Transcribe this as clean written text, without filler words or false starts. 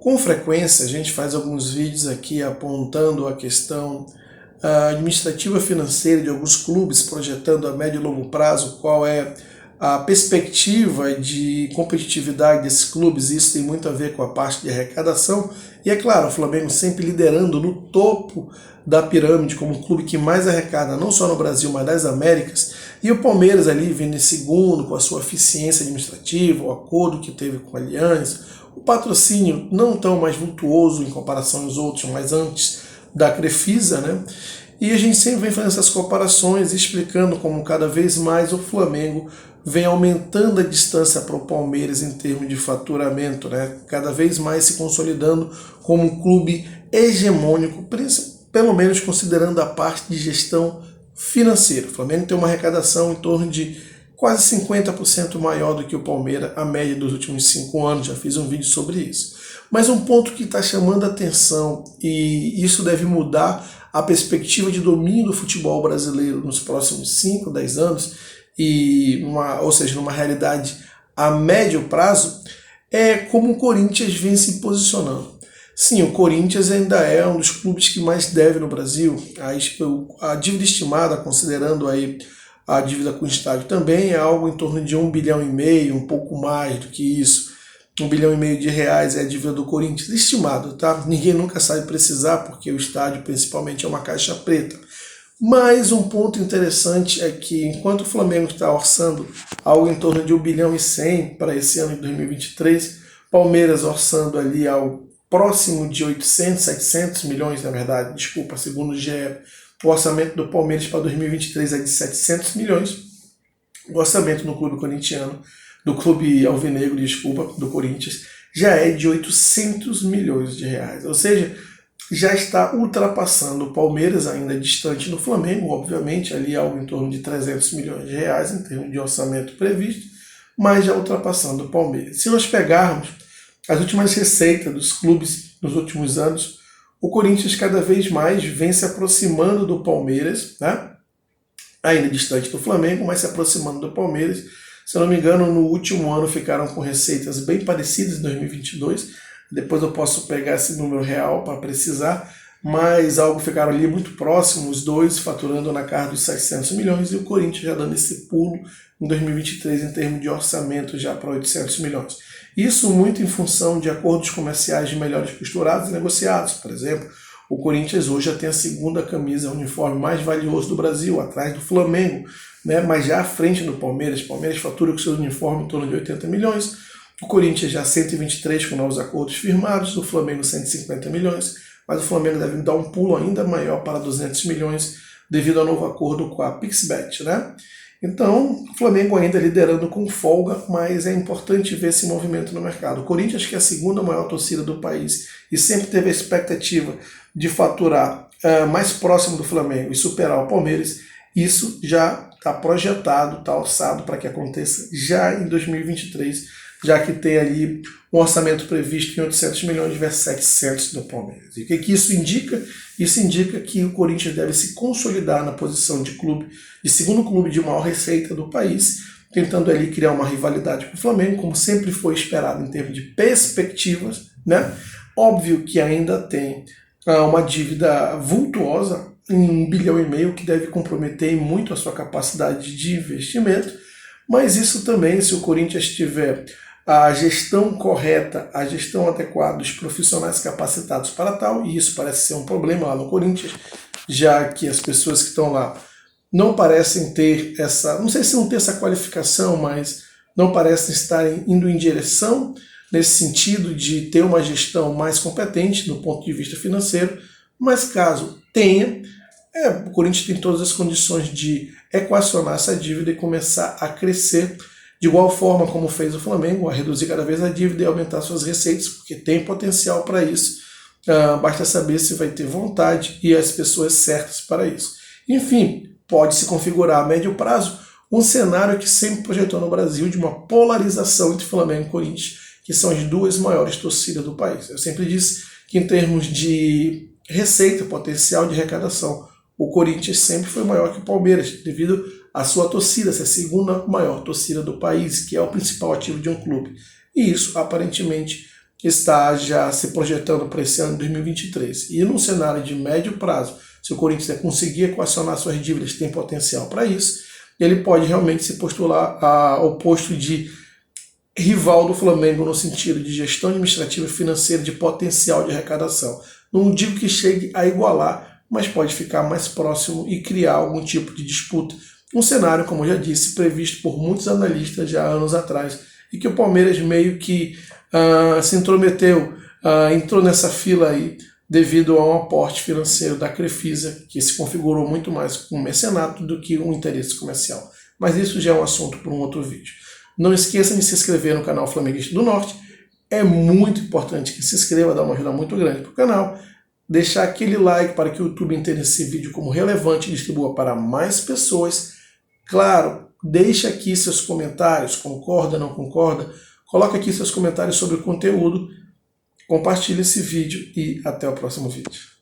Com frequência, a gente faz alguns vídeos aqui apontando a questão administrativa financeira de alguns clubes, projetando a médio e longo prazo qual é a perspectiva de competitividade desses clubes. Isso tem muito a ver com a parte de arrecadação. E é claro, o Flamengo sempre liderando no topo da pirâmide como o clube que mais arrecada, não só no Brasil, mas das Américas. E o Palmeiras ali vindo em segundo com a sua eficiência administrativa, o acordo que teve com a Allianz, o patrocínio não tão mais vultuoso em comparação aos outros, mas antes da Crefisa, né? E a gente sempre vem fazendo essas comparações, explicando como cada vez mais o Flamengo vem aumentando a distância para o Palmeiras em termos de faturamento, né? Cada vez mais se consolidando como um clube hegemônico, pelo menos considerando a parte de gestão financeira. O Flamengo tem uma arrecadação em torno de quase 50% maior do que o Palmeiras, a média dos últimos 5 anos, já fiz um vídeo sobre isso. Mas um ponto que está chamando a atenção, e isso deve mudar a perspectiva de domínio do futebol brasileiro nos próximos 5, 10 anos, ou seja, numa realidade a médio prazo, é como o Corinthians vem se posicionando. Sim, o Corinthians ainda é um dos clubes que mais deve no Brasil. A dívida estimada, considerando aí a dívida com o estádio, também é algo em torno de 1,5 bilhão, um pouco mais do que isso. 1,5 bilhão de reais é a dívida do Corinthians, estimado, tá? Ninguém nunca sabe precisar, porque o estádio principalmente é uma caixa preta. Mas um ponto interessante é que, enquanto o Flamengo está orçando algo em torno de 1,1 bilhão para esse ano de 2023, Palmeiras orçando ali algo próximo de 800, 700 milhões, na verdade, desculpa, segundo o GE, o orçamento do Palmeiras para 2023 é de 700 milhões, o orçamento no clube corintiano, do clube alvinegro, desculpa, do Corinthians, já é de 800 milhões de reais, ou seja, já está ultrapassando o Palmeiras, ainda distante do Flamengo, obviamente, ali algo em torno de 300 milhões de reais em termos de orçamento previsto, mas já ultrapassando o Palmeiras. Se nós pegarmos as últimas receitas dos clubes nos últimos anos, o Corinthians cada vez mais vem se aproximando do Palmeiras, né? Ainda distante do Flamengo, mas se aproximando do Palmeiras. Se eu não me engano, no último ano ficaram com receitas bem parecidas em 2022, depois eu posso pegar esse número real para precisar, mas algo ficaram ali muito próximo, os dois faturando na casa dos 700 milhões e o Corinthians já dando esse pulo em 2023 em termos de orçamento já para 800 milhões. Isso muito em função de acordos comerciais de melhores costurados e negociados. Por exemplo, o Corinthians hoje já tem a segunda camisa uniforme mais valioso do Brasil, atrás do Flamengo, né? Mas já à frente do Palmeiras. O Palmeiras fatura com seu uniforme em torno de 80 milhões, o Corinthians já 123 com novos acordos firmados, o Flamengo 150 milhões, mas o Flamengo deve dar um pulo ainda maior para 200 milhões devido ao novo acordo com a Pixbet, né? Então, o Flamengo ainda liderando com folga, mas é importante ver esse movimento no mercado. O Corinthians, que é a segunda maior torcida do país e sempre teve a expectativa de faturar mais próximo do Flamengo e superar o Palmeiras, isso já está projetado, está orçado para que aconteça já em 2023, já que tem ali um orçamento previsto em 800 milhões versus 700 do Palmeiras. E o que isso indica? Isso indica que o Corinthians deve se consolidar na posição de clube, de segundo clube de maior receita do país, tentando ali criar uma rivalidade com o Flamengo, como sempre foi esperado em termos de perspectivas, né? Óbvio que ainda tem uma dívida vultuosa em 1,5 bilhão, que deve comprometer muito a sua capacidade de investimento, mas isso também, se o Corinthians tiver a gestão correta, a gestão adequada dos profissionais capacitados para tal, e isso parece ser um problema lá no Corinthians, já que as pessoas que estão lá não parecem ter essa, não sei se não ter essa qualificação, mas não parecem estarem indo em direção nesse sentido de ter uma gestão mais competente do ponto de vista financeiro, mas caso tenha, o Corinthians tem todas as condições de equacionar essa dívida e começar a crescer de igual forma como fez o Flamengo, a reduzir cada vez a dívida e aumentar suas receitas, porque tem potencial para isso. Basta saber se vai ter vontade e as pessoas certas para isso. Enfim, pode se configurar a médio prazo um cenário que sempre projetou no Brasil de uma polarização entre Flamengo e Corinthians, que são as duas maiores torcidas do país. Eu sempre disse que em termos de receita, potencial de arrecadação, o Corinthians sempre foi maior que o Palmeiras, devido à sua torcida, essa segunda maior torcida do país, que é o principal ativo de um clube. E isso, aparentemente, está já se projetando para esse ano de 2023. E num cenário de médio prazo, se o Corinthians conseguir equacionar suas dívidas, tem potencial para isso, ele pode realmente se postular ao posto de rival do Flamengo no sentido de gestão administrativa e financeira, de potencial de arrecadação. Não digo que chegue a igualar, mas pode ficar mais próximo e criar algum tipo de disputa. Um cenário, como eu já disse, previsto por muitos analistas já há anos atrás, e que o Palmeiras meio que se intrometeu, entrou nessa fila aí devido a um aporte financeiro da Crefisa, que se configurou muito mais como mecenato do que um interesse comercial. Mas isso já é um assunto para um outro vídeo. Não esqueça de se inscrever no canal Flamenguista do Norte. É muito importante que se inscreva, dá uma ajuda muito grande para o canal. Deixar aquele like para que o YouTube entenda esse vídeo como relevante e distribua para mais pessoas. Claro, deixe aqui seus comentários, concorda, não concorda? Coloque aqui seus comentários sobre o conteúdo. Compartilhe esse vídeo e até o próximo vídeo.